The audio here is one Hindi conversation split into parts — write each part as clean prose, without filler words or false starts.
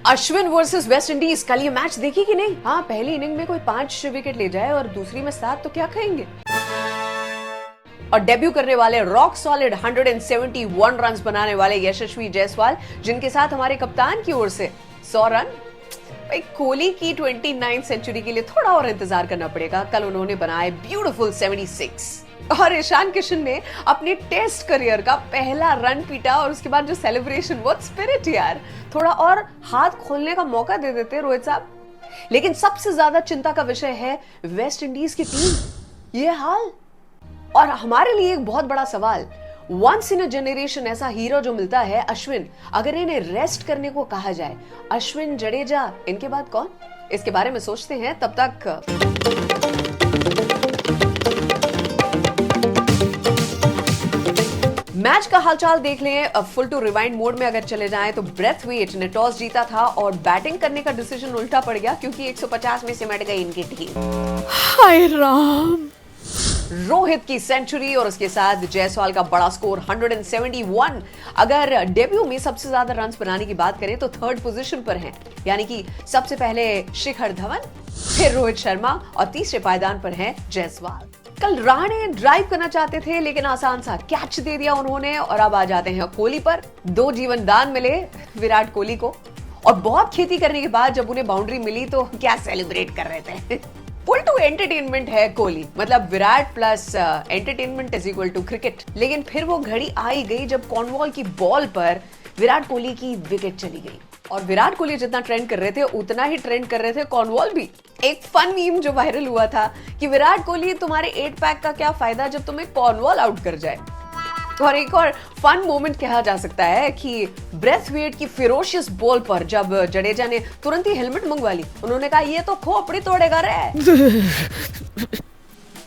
अश्विन वर्सेस वेस्ट इंडीज, कल ये मैच देखी कि नहीं? हाँ, पहली इनिंग में कोई 5 विकेट ले जाए और दूसरी में 7 तो क्या कहेंगे। और डेब्यू करने वाले रॉक सॉलिड 171 रन बनाने वाले यशस्वी जायसवाल, जिनके साथ हमारे कप्तान की ओर से 100 रन। भाई कोहली की 29 सेंचुरी के लिए थोड़ा और इंतजार करना पड़ेगा। कल उन्होंने बनाए ब्यूटीफुल 76 और ईशान किशन ने अपने टेस्ट करियर का पहला रन पीटा और उसके बाद जो सेलिब्रेशन, वो स्पिरिट यार। थोड़ा और हाथ खोलने का मौका दे देते रोहित साहब। लेकिन सबसे ज्यादा चिंता का विषय है वेस्ट इंडीज की टीम, ये हाल। और हमारे लिए एक बहुत बड़ा सवाल, वंस इन अ जनरेशन ऐसा हीरो जो मिलता है अश्विन, अगर इन्हें रेस्ट करने को कहा जाए, अश्विन, जडेजा, इनके बाद कौन? इसके बारे में सोचते हैं। तब तक मैच का हालचाल देख लें। फुल टू रिवाइंड मोड में अगर चले जाएं तो ब्रेथवेट ने टॉस जीता था और बैटिंग करने का डिसीजन उल्टा पड़ गया क्योंकि 150 में सिमट गई इनकी टीम। हाय राम। रोहित की सेंचुरी और उसके साथ जायसवाल का बड़ा स्कोर 171। अगर डेब्यू में सबसे ज्यादा रन्स बनाने की बात करें तो थर्ड पोजीशन पर हैं, यानी कि सबसे पहले शिखर धवन, फिर रोहित शर्मा और तीसरे पायदान पर हैं जायसवाल। कल रहाणे ड्राइव करना चाहते थे लेकिन आसान सा कैच दे दिया उन्होंने। और अब आ जाते हैं कोहली पर। 2 जीवन दान मिले विराट कोहली को और बहुत खेती करने के बाद जब उन्हें बाउंड्री मिली तो क्या सेलिब्रेट कर रहे थे। फुल टू एंटरटेनमेंट है कोहली, मतलब Virat plus entertainment is equal to cricket. लेकिन फिर वो घड़ी आई गई जब कॉर्नवॉल की बॉल पर विराट कोहली की विकेट चली गई और विराट कोहली जितना ट्रेंड कर रहे थे उतना ही ट्रेंड कर रहे थे कॉर्नवॉल भी। एक फन मीम जो वायरल हुआ था कि विराट कोहली, तुम्हारे 8 पैक का क्या फायदा जब तुम्हें कॉर्नवॉल आउट कर जाए। और एक और फन मोमेंट कहा जा सकता है कि ब्रेथवेट की फेरोशियस बॉल पर जब जडेजा ने तुरंत ही हेलमेट मंगवा ली, उन्होंने कहा ये तो खोपड़ी तोड़ेगा रे।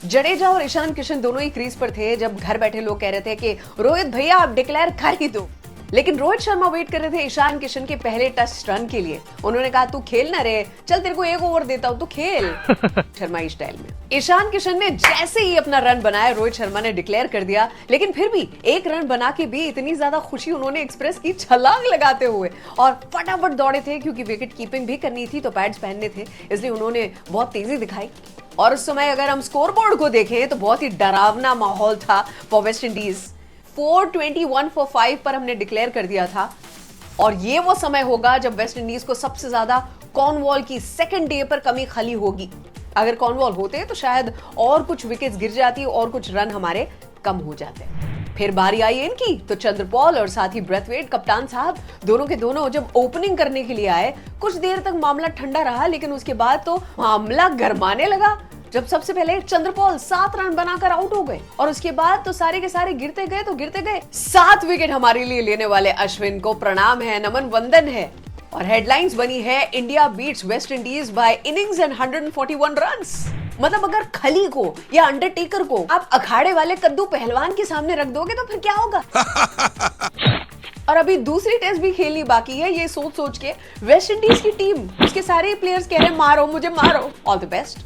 जडेजा और ईशान किशन दोनों ही क्रीज पर थे जब घर बैठे लोग कह रहे थे कि रोहित भैया आप डिक्लेयर कर ही दो। लेकिन रोहित शर्मा वेट कर रहे थे ईशान किशन के पहले टेस्ट रन के लिए। उन्होंने कहा तू खेल ना रे, चल तेरे को 1 ओवर देता हूं, तू खेल। शर्मा स्टाइल में ईशान किशन ने जैसे ही अपना रन बनाया, रोहित शर्मा ने डिक्लेयर कर दिया। लेकिन फिर भी 1 रन बना के भी इतनी ज्यादा खुशी उन्होंने एक्सप्रेस की छलांग लगाते हुए और फटाफट दौड़े थे क्योंकि विकेट कीपिंग भी करनी थी तो पैड्स पहनने थे, इसलिए उन्होंने बहुत तेजी दिखाई। और उस समय अगर हम स्कोरबोर्ड को देखें तो बहुत ही डरावना माहौल था फॉर वेस्ट इंडीज। 421 for 5 पर हमने डिक्लेयर कर दिया था और ये वो समय होगा जब वेस्ट इंडीज को सबसे ज्यादा कॉर्नवॉल की सेकंड डे पर कमी खली होगी। अगर कॉर्नवॉल होते तो शायद और कुछ विकेट्स गिर जाती और कुछ रन हमारे कम हो जाते। फिर बारी आई इनकी तो चंद्रपॉल और साथ ही ब्रेथवेट, कप्तान साहब, दोनों के दोनों जब ओपनिंग करने के लिए आए, कुछ देर तक मामला ठंडा रहा लेकिन उसके बाद तो मामला गरमाने लगा जब सबसे पहले चंद्रपॉल 7 रन बनाकर आउट हो गए और उसके बाद तो सारे के सारे गिरते गए। 7 विकेट हमारे लिए लेने वाले अश्विन को प्रणाम है, नमन, वंदन है। और हेडलाइंस बनी है India beats West Indies by innings and 141 runs. मतलब अगर खली को या अंडरटेकर को आप अखाड़े वाले कद्दू पहलवान के सामने रख दोगे तो फिर क्या होगा। और अभी दूसरी टेस्ट भी खेलनी बाकी है। ये सोच के वेस्ट इंडीज की टीम, उसके सारे प्लेयर्स कह रहे हैं मारो मुझे, मारो। All the best.